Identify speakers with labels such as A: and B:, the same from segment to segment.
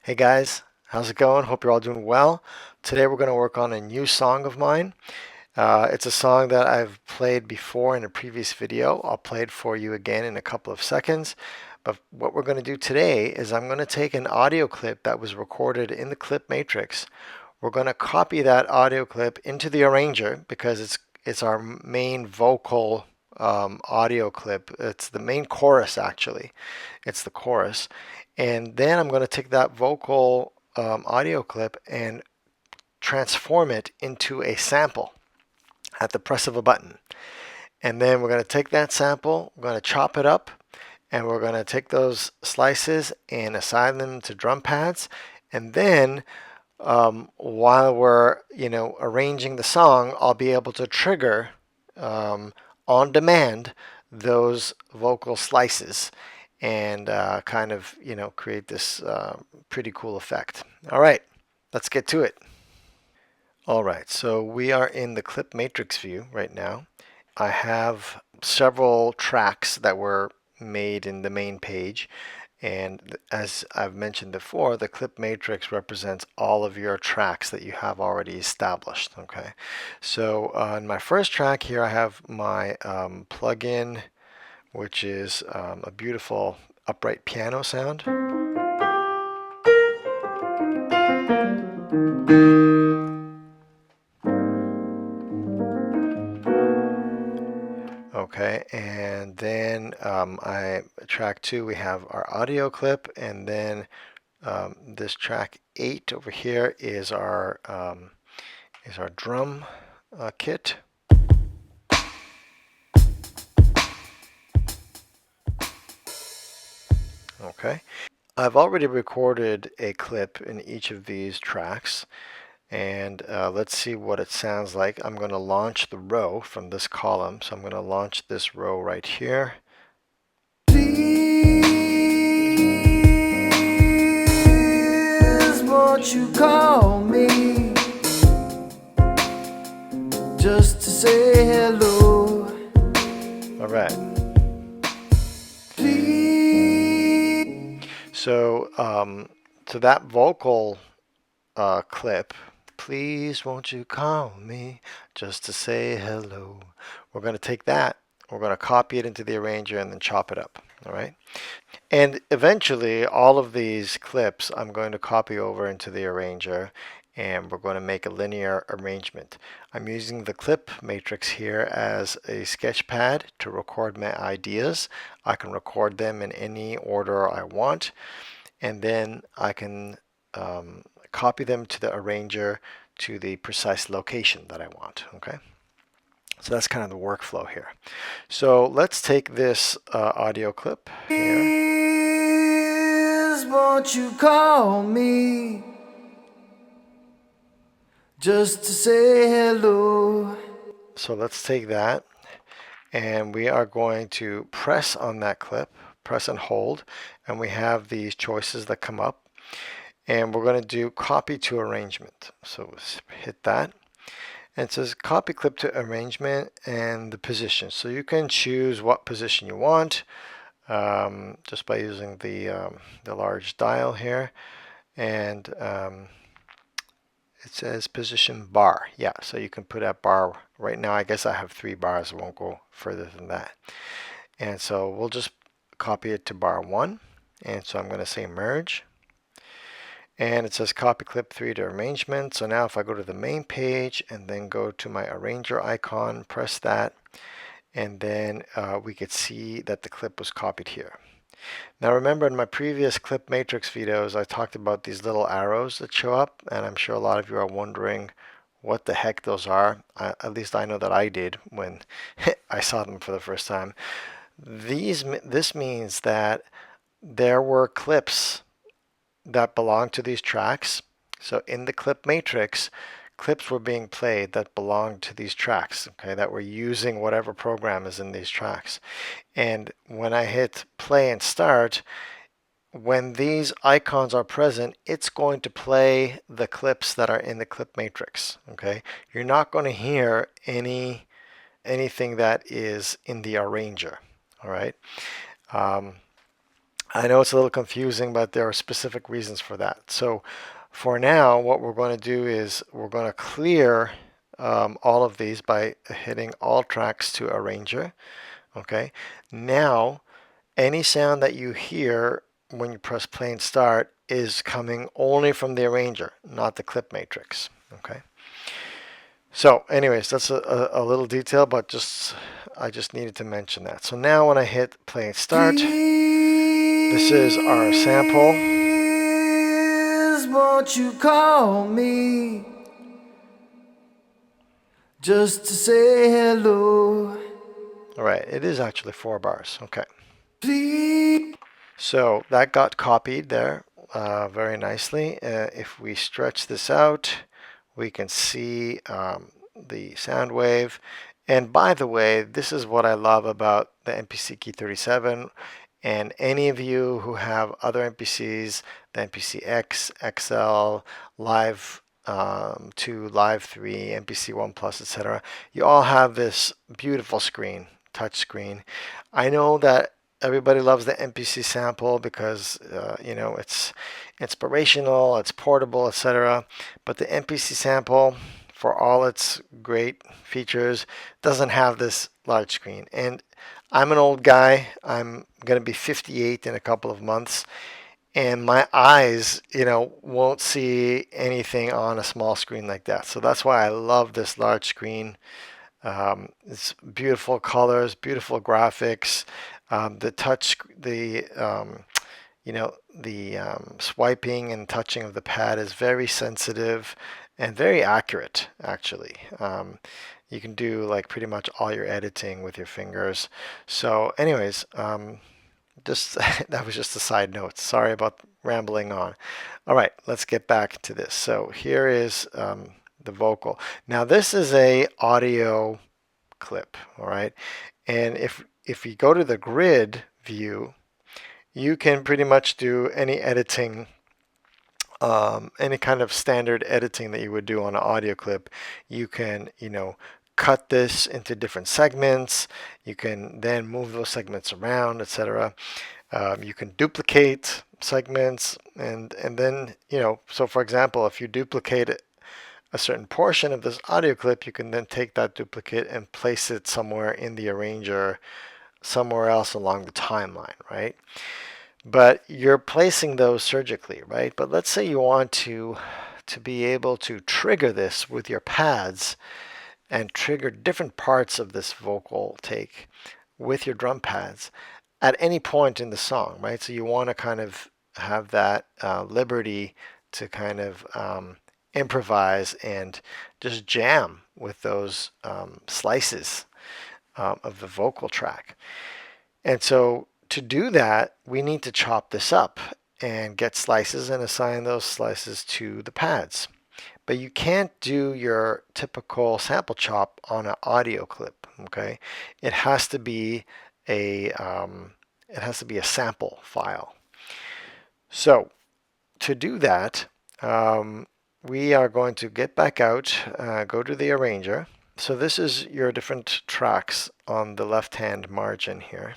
A: Hey guys, how's it going? Hope you're all doing well. Today we're going to work on a new song of mine. It's a song that I've played before in a previous video. I'll play it for you again in a couple of seconds. But what we're going to do today is I'm going to take an audio clip that was recorded in the clip matrix. We're going to copy that audio clip into the arranger because it's our main vocal audio clip. It's the main chorus actually. It's the chorus. And then I'm going to take that vocal audio clip and transform it into a sample at the press of a button. And then we're going to take that sample, we're going to chop it up, and we're going to take those slices and assign them to drum pads. And then while we're arranging the song, I'll be able to trigger on demand those vocal slices and kind of create this pretty cool effect. All right, let's get to it. All right, so we are in the clip matrix view right now. I have several tracks that were made in the main page. And as I've mentioned before, the clip matrix represents all of your tracks that you have already established. Okay, so in my first track here, I have my plugin, which is a beautiful upright piano sound. Okay, and then track 2 we have our audio clip, and then this track 8 over here is our drum kit. Okay, I've already recorded a clip in each of these tracks, and let's see what it sounds like. I'm going to launch the row from this column, so I'm going to launch this row right here. Please won't you call me just to say hello? All right. So, to that vocal clip, please won't you call me just to say hello. We're going to take that, we're going to copy it into the arranger and then chop it up. All right. And eventually all of these clips I'm going to copy over into the arranger, and we're going to make a linear arrangement. I'm using the clip matrix here as a sketch pad to record my ideas. I can record them in any order I want, and then I can copy them to the arranger to the precise location that I want. Okay, so that's kind of the workflow here. So let's take this audio clip here. Please won't you call me just to say hello? So let's take that, and we are going to press on that clip, press and hold, and we have these choices that come up, and we're going to do copy to arrangement. So let's hit that, and it says copy clip to arrangement and the position. So you can choose what position you want just by using the large dial here, and it says position bar. Yeah, so you can put that bar right now. I guess I have 3 bars. I won't go further than that. And so we'll just copy it to bar 1. And so I'm going to say merge. And it says copy clip 3 to arrangement. So now if I go to the main page and then go to my arranger icon, press that, and then we could see that the clip was copied here. Now remember, in my previous clip matrix videos I talked about these little arrows that show up, and I'm sure a lot of you are wondering what the heck those are. At least I know that I did when I saw them for the first time. This means that there were clips that belong to these tracks. So in the clip matrix, clips were being played that belonged to these tracks, okay, that were using whatever program is in these tracks. And when I hit play and start, when these icons are present, it's going to play the clips that are in the clip matrix. Okay, you're not going to hear anything that is in the arranger. All right. I know it's a little confusing, but there are specific reasons for that. So for now, what we're going to do is we're going to clear all of these by hitting all tracks to Arranger. Okay. Now, any sound that you hear when you press play and start is coming only from the arranger, not the clip matrix. Okay. So anyways, that's a little detail, but I just needed to mention that. So now when I hit play and start, this is our sample. Please won't you call me just to say hello? All right, it is actually 4 bars. Okay. Please. So that got copied there very nicely. If we stretch this out, we can see the sound wave. And by the way, this is what I love about the MPC Key 37. And any of you who have other MPCs, the MPC X, XL, Live 2, Live 3, MPC 1 Plus, etc., you all have this beautiful screen, touch screen. I know that everybody loves the MPC sample because you know, it's inspirational, it's portable, etc. But the MPC sample, for all its great features, doesn't have this large screen. And I'm an old guy. I'm going to be 58 in a couple of months, and my eyes, you know, won't see anything on a small screen like that. So that's why I love this large screen. It's beautiful colors, beautiful graphics. The touch, you know, the swiping and touching of the pad is very sensitive and very accurate, actually. You can do like pretty much all your editing with your fingers. So anyways, just that was just a side note. Sorry about rambling on. All right, let's get back to this. So here is the vocal. Now this is a audio clip, all right? And if you go to the grid view, you can pretty much do any editing, any kind of standard editing that you would do on an audio clip. You can, you know, cut this into different segments. You can then move those segments around, etc. You can duplicate segments, and then, you know, so for example, if you duplicate a certain portion of this audio clip, you can then take that duplicate and place it somewhere in the arranger, somewhere else along the timeline, right? But you're placing those surgically, right? But let's say you want to be able to trigger this with your pads and trigger different parts of this vocal take with your drum pads at any point in the song, right? So you want to kind of have that liberty to kind of improvise and just jam with those slices of the vocal track. And so to do that, we need to chop this up and get slices and assign those slices to the pads. But you can't do your typical sample chop on an audio clip, okay? It has to be a sample file. So to do that, we are going to get back out, go to the arranger. So this is your different tracks on the left-hand margin here,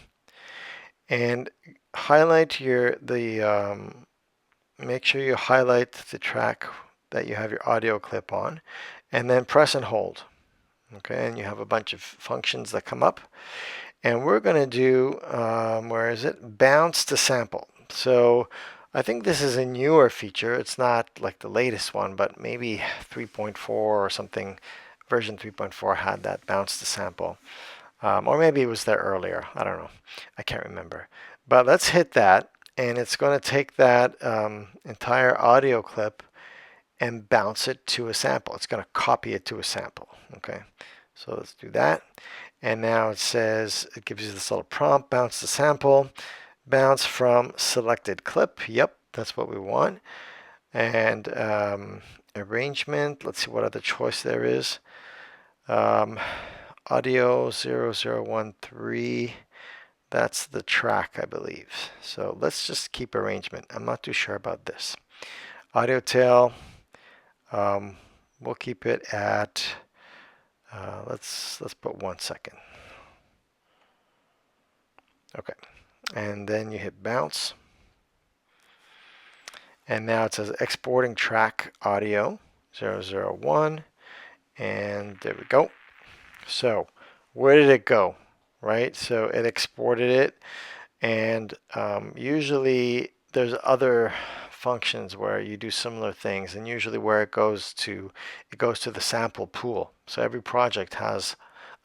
A: and highlight make sure you highlight the track that you have your audio clip on, and then press and hold. Okay, and you have a bunch of functions that come up, and we're going to do where is it? Bounce to sample. So I think this is a newer feature. It's not like the latest one, but maybe 3.4 or something. Version 3.4 had that bounce to sample. Or maybe it was there earlier. I don't know. I can't remember. But let's hit that, and it's going to take that entire audio clip and bounce it to a sample. It's going to copy it to a sample. Okay, so let's do that. And now it says, it gives you this little prompt, bounce the sample, bounce from selected clip. Yep, that's what we want. And arrangement, let's see what other choice there is. Audio 0013, that's the track, I believe. So let's just keep arrangement. I'm not too sure about this. Audio tail, we'll keep it at, let's put 1 second. Okay, and then you hit bounce. And now it says exporting track audio 001, and there we go. So where did it go? Right, so it exported it, and usually there's other functions where you do similar things, and usually where it goes to the sample pool. So every project has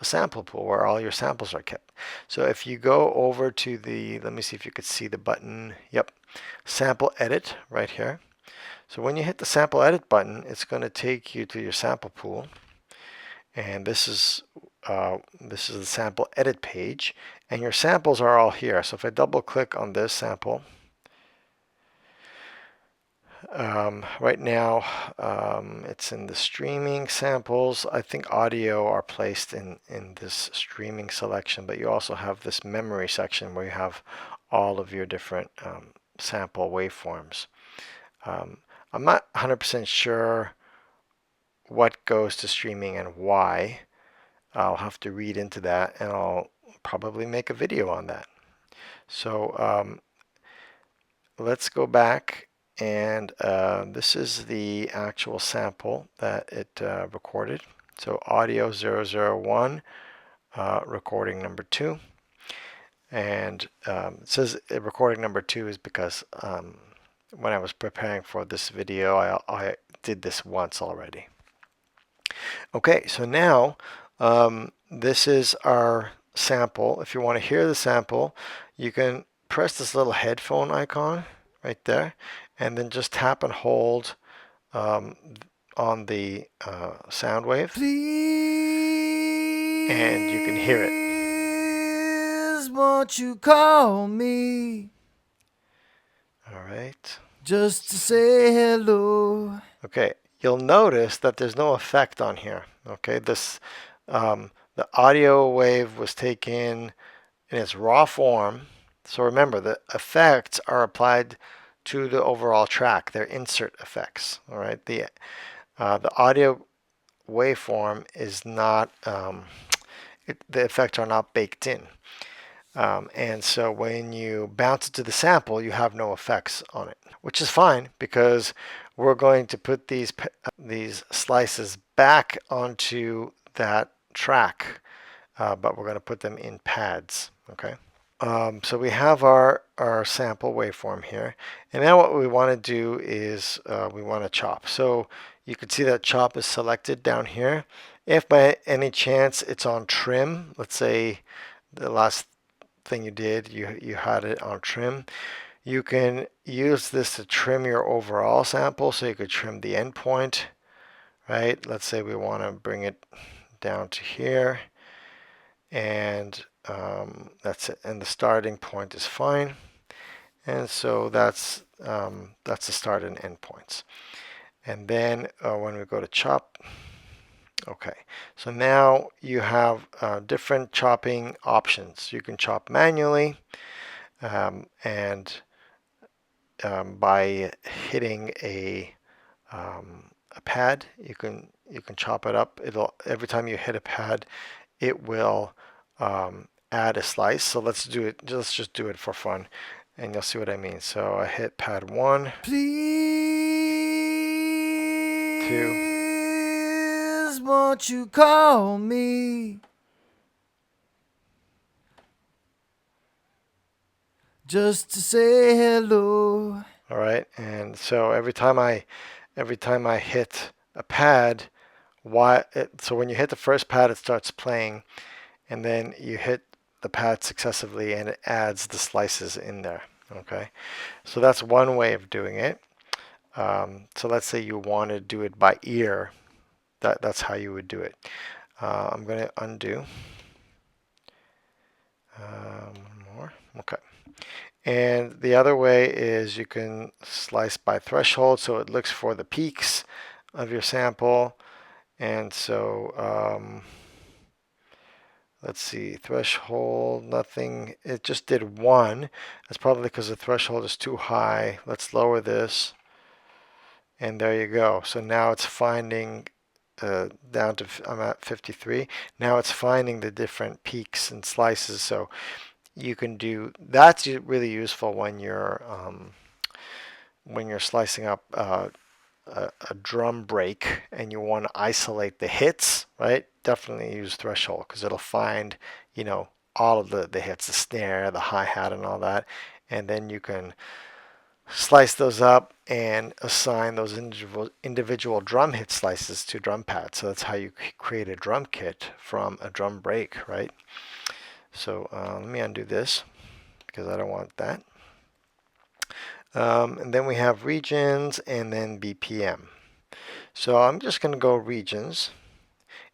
A: a sample pool where all your samples are kept. So if you go over to the, let me see if you could see the button. Yep, sample edit right here. So when you hit the sample edit button, it's going to take you to your sample pool, and this is the sample edit page, and your samples are all here. So if I double click on this sample, right now it's in the streaming samples. I think audio are placed in this streaming selection, but you also have this memory section where you have all of your different sample waveforms. I'm not 100% sure what goes to streaming and why. I'll have to read into that, and I'll probably make a video on that. So let's go back, and this is the actual sample that it recorded. So audio 001, recording number 2. And it says recording number 2 is because when I was preparing for this video, I did this once already. Okay, so now this is our sample. If you want to hear the sample, you can press this little headphone icon right there, and then just tap and hold on the sound wave, and you can hear it.
B: Please, won't you call me?
A: All right.
B: Just to say hello.
A: Okay, you'll notice that there's no effect on here. Okay, this the audio wave was taken in its raw form. So remember, the effects are applied to the overall track. They're insert effects. All right, the audio waveform is not the effects are not baked in. And so when you bounce it to the sample, you have no effects on it, which is fine because we're going to put these slices back onto that track, but we're going to put them in pads. Okay. So we have our sample waveform here, and now what we want to do is we want to chop. So you can see that chop is selected down here. If by any chance it's on trim, let's say the last thing you did, you had it on trim, you can use this to trim your overall sample. So you could trim the endpoint, right? Let's say we want to bring it down to here, and that's it. And the starting point is fine, and so that's the start and end points. And then when we go to chop, okay, so now you have different chopping options. You can chop manually, and by hitting a pad, you can chop it up. It'll, every time you hit a pad, it will add a slice. So let's do it. Let's just do it for fun, and you'll see what I mean. So I hit pad 1,
B: Please, won't you call me? Just to say hello.
A: All right, and so every time I hit a pad, so when you hit the first pad, it starts playing, and then you hit the pad successively, and it adds the slices in there. Okay, so that's one way of doing it. So let's say you want to do it by ear. That's how you would do it. I'm going to undo. One more. Okay. And the other way is you can slice by threshold, so it looks for the peaks of your sample. And so let's see, threshold, nothing. It just did 1. That's probably because the threshold is too high. Let's lower this. And there you go. So now it's finding down to, I'm at 53. Now it's finding the different peaks and slices. So you can do, that's really useful when you're when you're slicing up a drum break and you want to isolate the hits, right? Definitely use threshold because it'll find, all of the hits, the snare, the hi-hat, and all that. And then you can slice those up and assign those individual drum hit slices to drum pads. So that's how you create a drum kit from a drum break, right? So let me undo this because I don't want that. And then we have regions and then BPM. So I'm just going to go regions,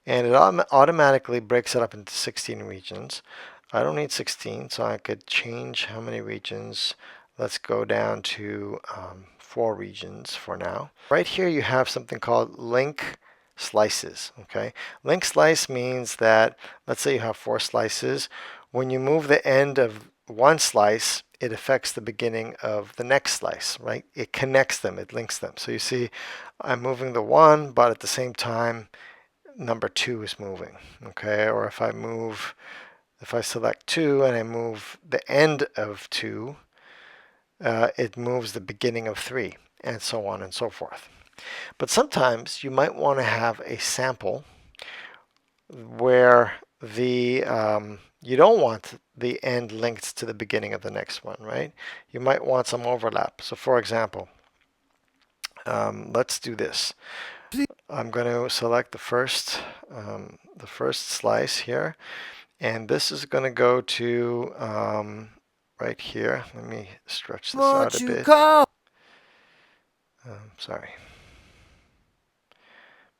A: and it automatically breaks it up into 16 regions. I don't need 16, so I could change how many regions. Let's go down to 4 regions for now. Right here you have something called link slices. Okay, link slice means that, let's say you have 4 slices. When you move the end of one slice, it affects the beginning of the next slice, right? It connects them, it links them. So you see, I'm moving the 1, but at the same time, number 2 is moving. Okay, or if I select 2 and I move the end of 2, it moves the beginning of 3, and so on and so forth. But sometimes you might want to have a sample where you don't want the end linked to the beginning of the next one, right? You might want some overlap. So for example, let's do this. I'm going to select the first slice here, and this is going to go to right here. Let me stretch this out a bit. Sorry.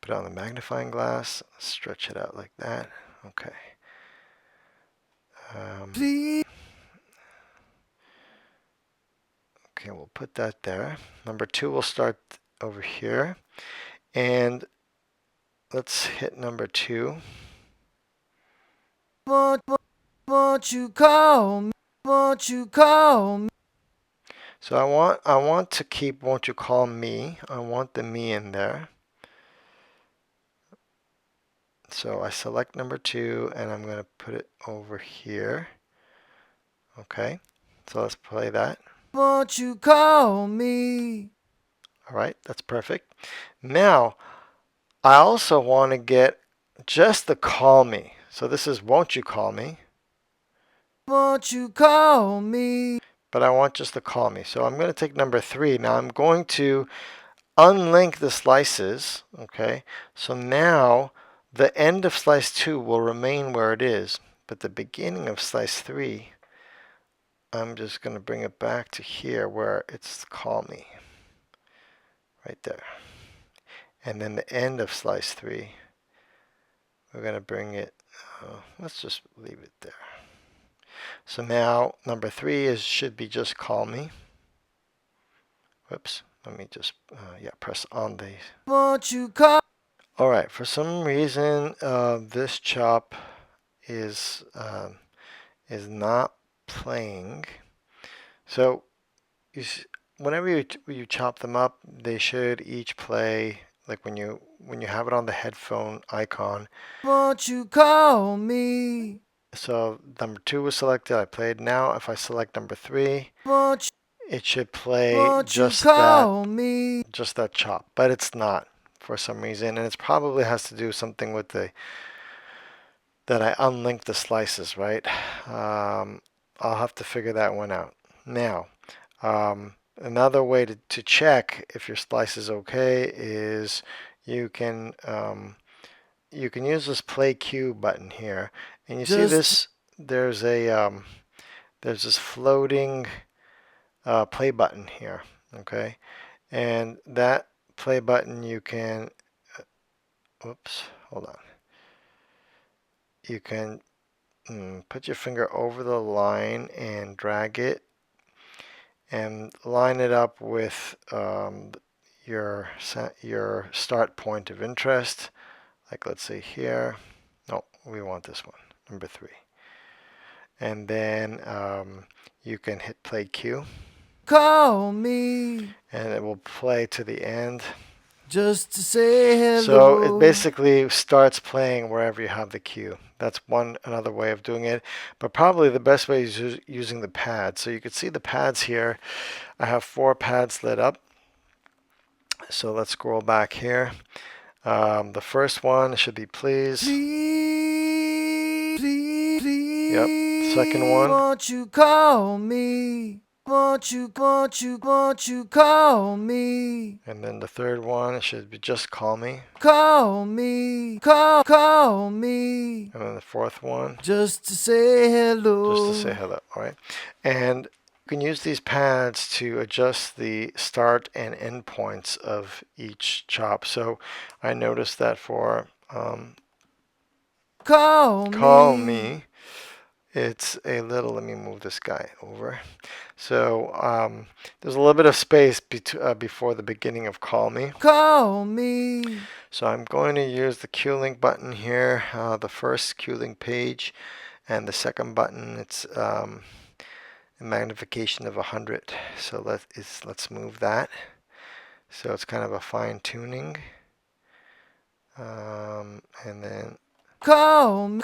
A: Put it on the magnifying glass, stretch it out like that. Okay. Okay, we'll put that there. Number 2 will start over here. And let's hit number 2.
B: Won't you call me? Won't you call me?
A: So I want to keep won't you call me. I want the me in there. So I select number 2 and I'm going to put it over here. Okay. So let's play that.
B: Won't you call me?
A: All right, that's perfect. Now, I also want to get just the call me. So this is won't you call me.
B: Won't you call me?
A: But I want just the call me. So I'm going to take number 3. Now I'm going to unlink the slices. Okay. So now the end of slice 2 will remain where it is, but the beginning of slice 3, I'm just going to bring it back to here where it's call me. Right there. And then the end of slice 3, we're going to bring it, let's just leave it there. So now number 3 should be just call me. Whoops, let me just press on the.
B: Won't you call?
A: All right, for some reason this chop is not playing. So whenever you chop them up, they should each play, like when you have it on the headphone icon.
B: Won't you call me?
A: So number 2 was selected, I played. Now if I select number 3,
B: Won't
A: it should play
B: won't you
A: just
B: call me?
A: that chop, but it's not for some reason, and it probably has to do something with that I unlinked the slices, right? I'll have to figure that one out. Now, another way to check if your slice is okay is you can use this play cue button here, and you see this. There's this floating play button here, okay, and that play button you can. Whoops, hold on. You can put your finger over the line and drag it and line it up with your start point of interest. Like let's say here. No, we want this one, number 3. And then you can hit play cue.
B: Call me.
A: And it will play to the end.
B: Just to say hello.
A: So it basically starts playing wherever you have the cue. That's another way of doing it. But probably the best way is using the pads. So you can see the pads here. I have 4 pads lit up. So let's scroll back here. The first one should be please. Yep. Second one.
B: Won't you call me? Won't you call me?
A: And then the third one should be just call me.
B: Call me, call me.
A: And then the fourth one,
B: just to say hello.
A: just to say hello. All right. And you can use these pads to adjust the start and end points of each chop. So I noticed that for call me, it's a little, let me move this guy over. So there's a little bit of space before the beginning of call me.
B: Call me.
A: So I'm going to use the Q-Link button here, the first Q-Link page, and the second button, it's a magnification of 100. So let's move that. So it's kind of a fine tuning. And then
B: call me.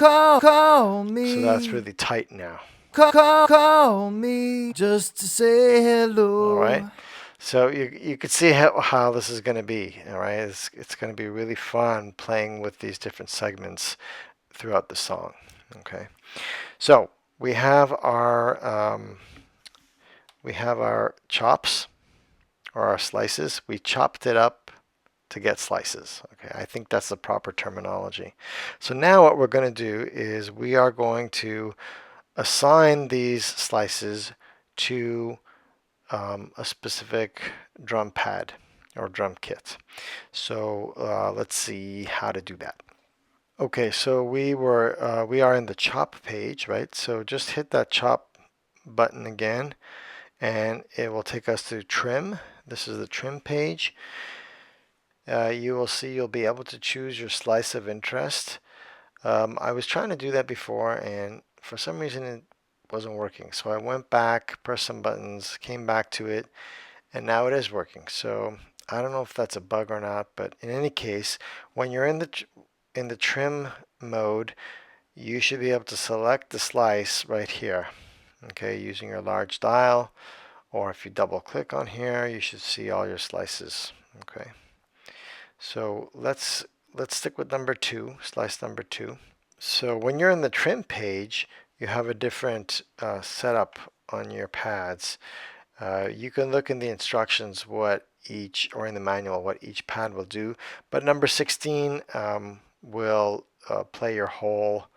A: So that's really tight now.
B: Call me just to say hello.
A: All right. So you could see how this is going to be. All right. It's going to be really fun playing with these different segments throughout the song. Okay. So we have our chops or our slices. We chopped it up to get slices. Okay, I think that's the proper terminology. So now what we're going to do is we are going to assign these slices to a specific drum pad or drum kit. So let's see how to do that. Okay, so we are in the chop page, right? So just hit that chop button again, and it will take us to trim. This is the trim page. You will see you'll be able to choose your slice of interest. I was trying to do that before, and for some reason it wasn't working. So I went back, pressed some buttons, came back to it, and now it is working. So I don't know if that's a bug or not, but in any case, when you're in the trim mode, you should be able to select the slice right here. Okay, using your large dial, or if you double click on here, you should see all your slices. Okay. So let's stick with number 2, slice number 2. So when you're in the trim page, you have a different setup on your pads. You can look in the instructions what each, or in the manual, what each pad will do. But number 16 will play your whole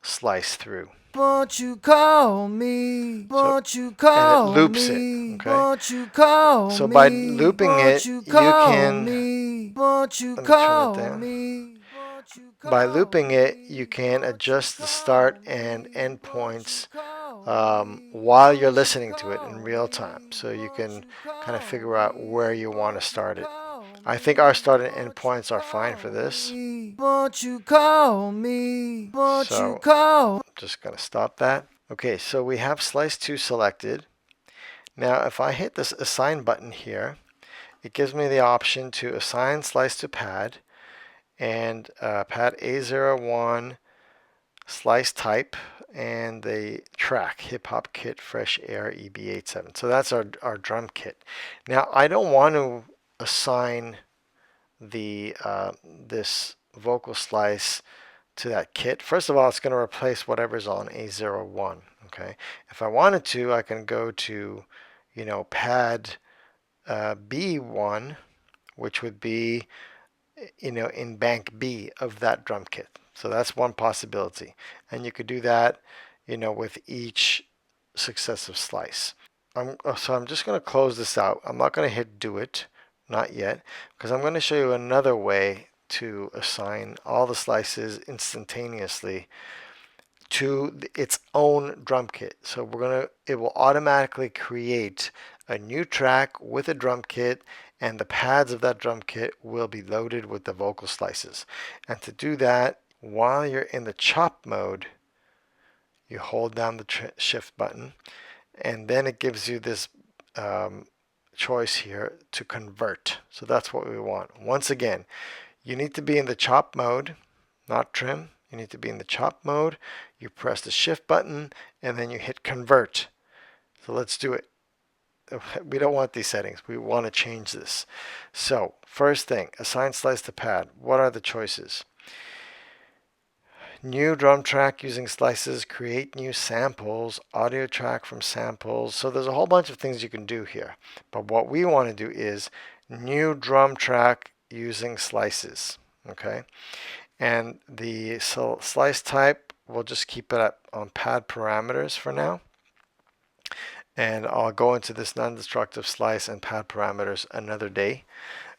A: slice through.
B: Won't you call me? Won't you call
A: and it loops
B: me?
A: it. Okay.
B: Won't you call
A: So
B: me?
A: by looping it, you can.
B: Me? Won't you
A: Let me turn it
B: call
A: down.
B: me?
A: By looping it, you can adjust the start and end points while you're listening to it in real time. So you can kind of figure out where you want to start it. I think our start and end points are fine for this.
B: Won't you call me? Won't you
A: So
B: call?
A: I'm just going to stop that. Okay, so we have slice 2 selected. Now if I hit this assign button here, it gives me the option to assign slice to pad, and pad A01 slice type, and the track hip hop kit fresh air EB87. So that's our drum kit. Now I don't want to assign the this vocal slice to that kit. First of all, it's going to replace whatever's on A01. Okay, if I wanted to, I can go to pad B1, which would be in bank B of that drum kit. So that's one possibility, and you could do that with each successive slice. So I'm just going to close this out. I'm not going to hit do it, not yet, because I'm going to show you another way to assign all the slices instantaneously to its own drum kit. So it will automatically create a new track with a drum kit, and the pads of that drum kit will be loaded with the vocal slices. And to do that, while you're in the chop mode, you hold down the shift button, and then it gives you this choice here to convert. So that's what we want. Once again, you need to be in the chop mode, not trim. You need to be in the chop mode. You press the shift button, and then you hit convert. So let's do it. we don't want these settings. We want to change this. So first thing, assign slice to pad. What are the choices? New drum track using slices, create new samples, audio track from samples. So there's a whole bunch of things you can do here. But what we want to do is new drum track using slices. Okay. And the slice type, we'll just keep it on pad parameters for now. And I'll go into this non-destructive slice and pad parameters another day.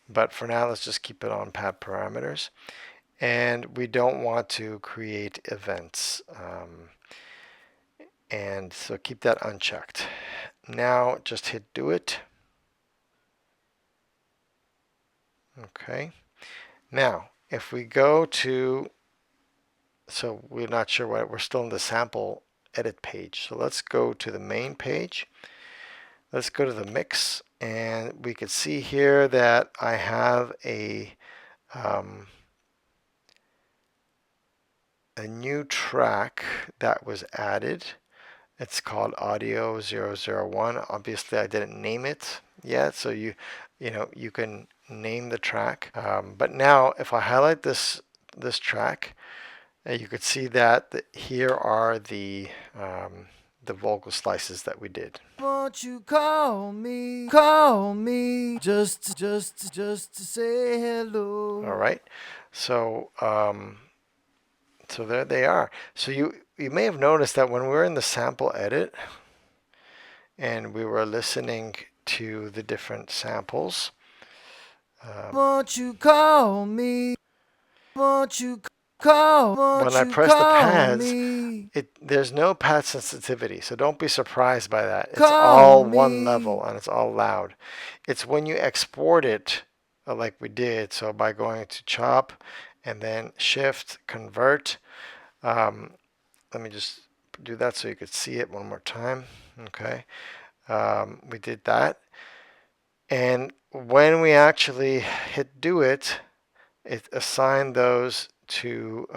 A: But for now, let's just keep it on pad parameters. And we don't want to create events. And so keep that unchecked. Now just hit do it. Okay. Now, if we go to, so we're not sure what, we're still in the sample edit page. So let's go to the main page. Let's go to the mix, and we could see here that I have a new track that was added. It's called Audio 001. Obviously, I didn't name it yet, so you can name the track. But now, if I highlight this track, you could see that here are the vocal slices that we did.
B: Won't you call me, just to say hello.
A: All right, so so there they are. So you may have noticed that when we were in the sample edit and we were listening to the different samples,
B: won't you call me? Won't you call?
A: When I press the pads, there's no pad sensitivity, so don't be surprised by that. It's all one level and it's all loud. It's when you export it, like we did, so by going to chop and then shift, convert. Let me just do that so you could see it one more time. Okay, we did that. And when we actually hit do it, it assigned those to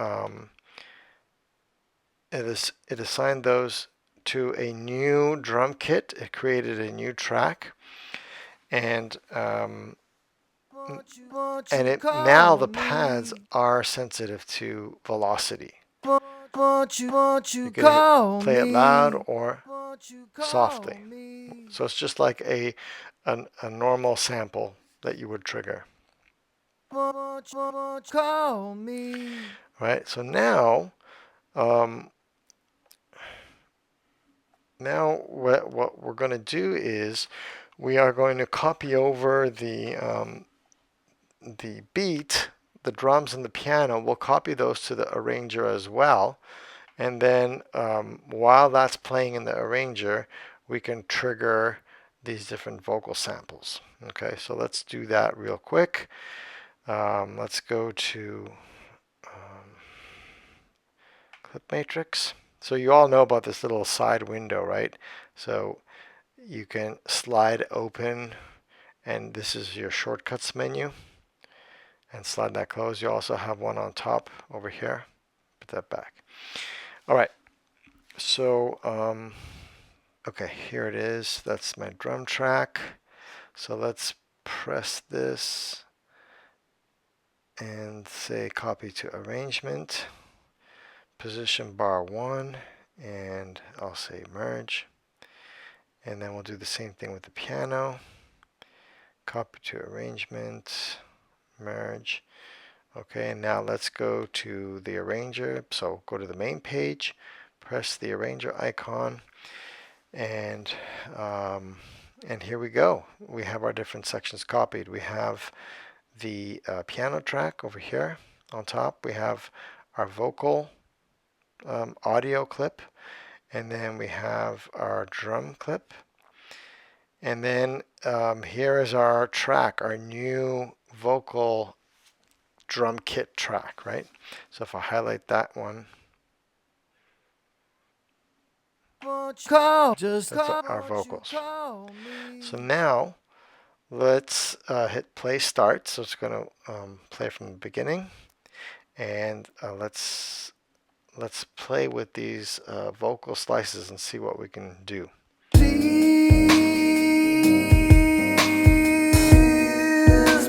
A: it assigned those to a new drum kit. It created a new track, and now the pads are sensitive to velocity. You can play it loud or softly. So it's just like a normal sample that you would trigger. Right. So now, what we're going to do is we are going to copy over the beat, the drums and the piano. We'll copy those to the arranger as well. And then while that's playing in the arranger, we can trigger these different vocal samples. Okay, so let's do that real quick. Let's go to Clip Matrix. So you all know about this little side window, right? So you can slide open, and this is your shortcuts menu, and slide that closed. You also have one on top over here. Put that back. All right. So okay, here it is. That's my drum track. So let's press this and say copy to arrangement, position bar 1, and I'll say merge. And then we'll do the same thing with the piano. Copy to arrangement, merge. Okay, and now let's go to the arranger. So go to the main page, press the arranger icon, and here we go. We have our different sections copied. We have the piano track over here on top. We have our vocal audio clip, and then we have our drum clip, and then here is our track, our new vocal drum kit track, right? So if I highlight that one, that's our vocals. So now let's hit play start. So it's going to play from the beginning, and let's play with these vocal slices and see what we can do.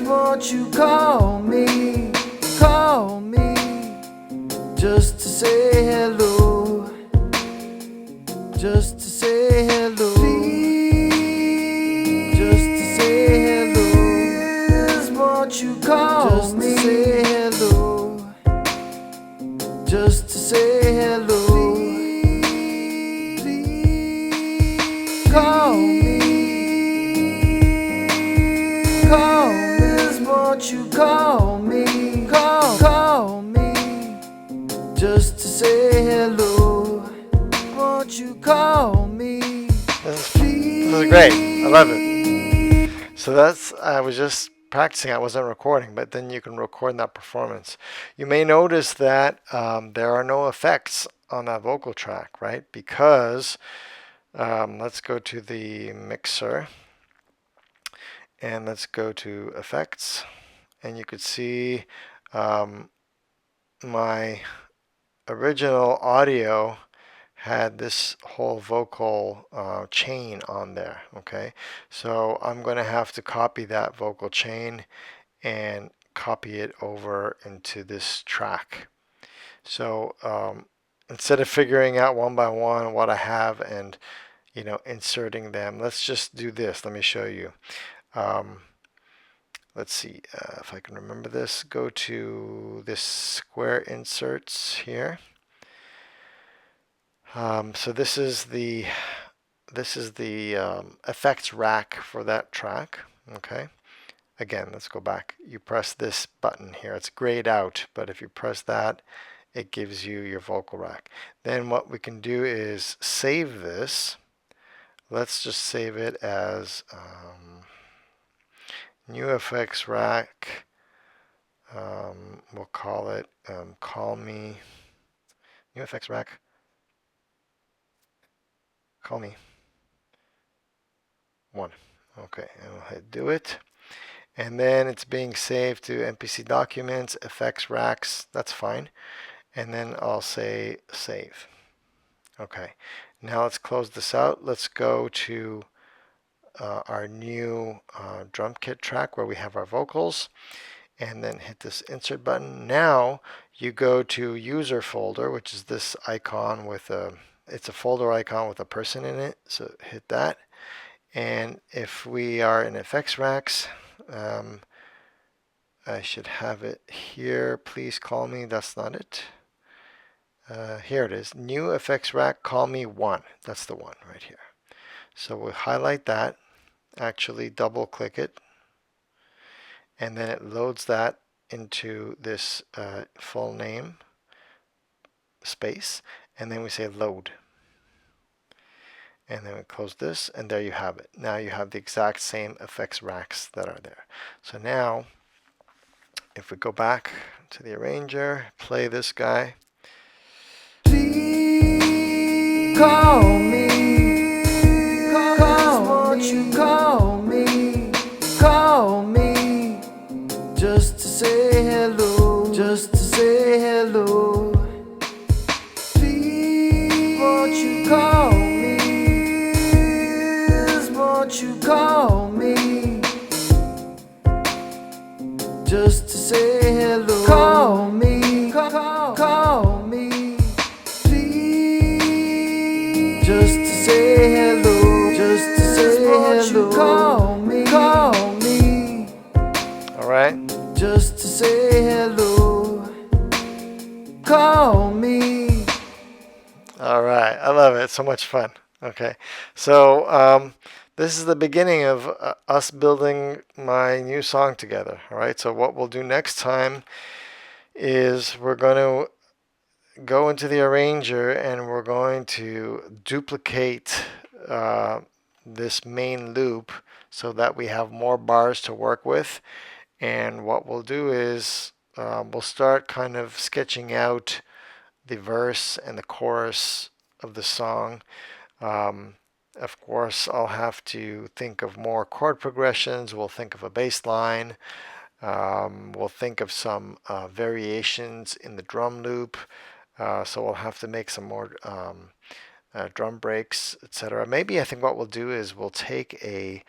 B: Won't you call me, just to say hello, just to say hello, please, just to say hello. Won't you call just me, to say hello, just to say hello, please, call me, call me. Won't you call me, call me, just to say hello. Won't you call me?
A: This is great. I love it. So I was just practicing. I wasn't recording, but then you can record that performance. You may notice that there are no effects on that vocal track, right? Because let's go to the mixer and let's go to effects, and you could see my original audio had this whole vocal chain on there. Okay, so I'm going to have to copy that vocal chain and copy it over into this track. So instead of figuring out one by one what I have and inserting them, let's just do this. Let me show you. Let's see if I can remember this. Go to this square inserts here. So this is the effects rack for that track. Okay. Again, let's go back. You press this button here. It's grayed out, but if you press that, it gives you your vocal rack. Then what we can do is save this. Let's just save it as new effects rack. We'll call it call me new effects rack. Call me 1. Okay, and we'll hit do it. And then it's being saved to MPC documents, effects racks. That's fine. And then I'll say save. Okay, now let's close this out. Let's go to our new drum kit track where we have our vocals, and then hit this insert button. Now you go to user folder, which is this icon with it's a folder icon with a person in it. So hit that. And if we are in effects racks, I should have it here. Please call me. That's not it. Here it is. New effects rack, call me 1. That's the one right here. So we'll highlight that, actually double click it, and then it loads that into this full name space, and then we say load. And then we close this, and there you have it. Now you have the exact same effects racks that are there. So now, if we go back to the arranger, play this guy.
B: Please call me, won't you call me, just to say hello, just to say hello. Please, won't you call me, won't you call me, just to say hello. Call me, call me, please, just to say hello, just to say hello. Call me,
A: All right.
B: just to say hello. Call me.
A: All right. I love it. It's so much fun. Okay. So this is the beginning of us building my new song together. All right. So what we'll do next time is we're going to go into the arranger and we're going to duplicate this main loop so that we have more bars to work with. And what we'll do is we'll start kind of sketching out the verse and the chorus of the song. Of course, I'll have to think of more chord progressions. We'll think of a bass line. We'll think of some variations in the drum loop. So we'll have to make some more drum breaks, etc. Maybe I think what we'll do is we'll take a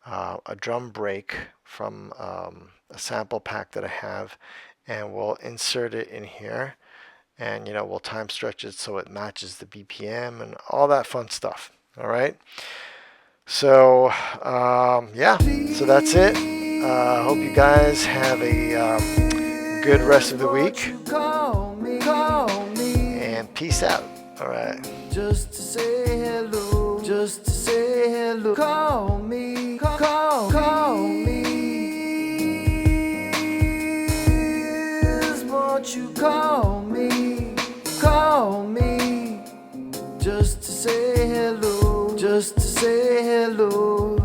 A: a drum break from a sample pack that I have, and we'll insert it in here, and we'll time stretch it so it matches the BPM and all that fun stuff. All right. So yeah, so that's it. Hope you guys have a good rest of the week, and peace out. All right.
B: Just to say hello, just to say hello. Call me, call me. Is what you call me, call me. Just to say hello, just to say hello.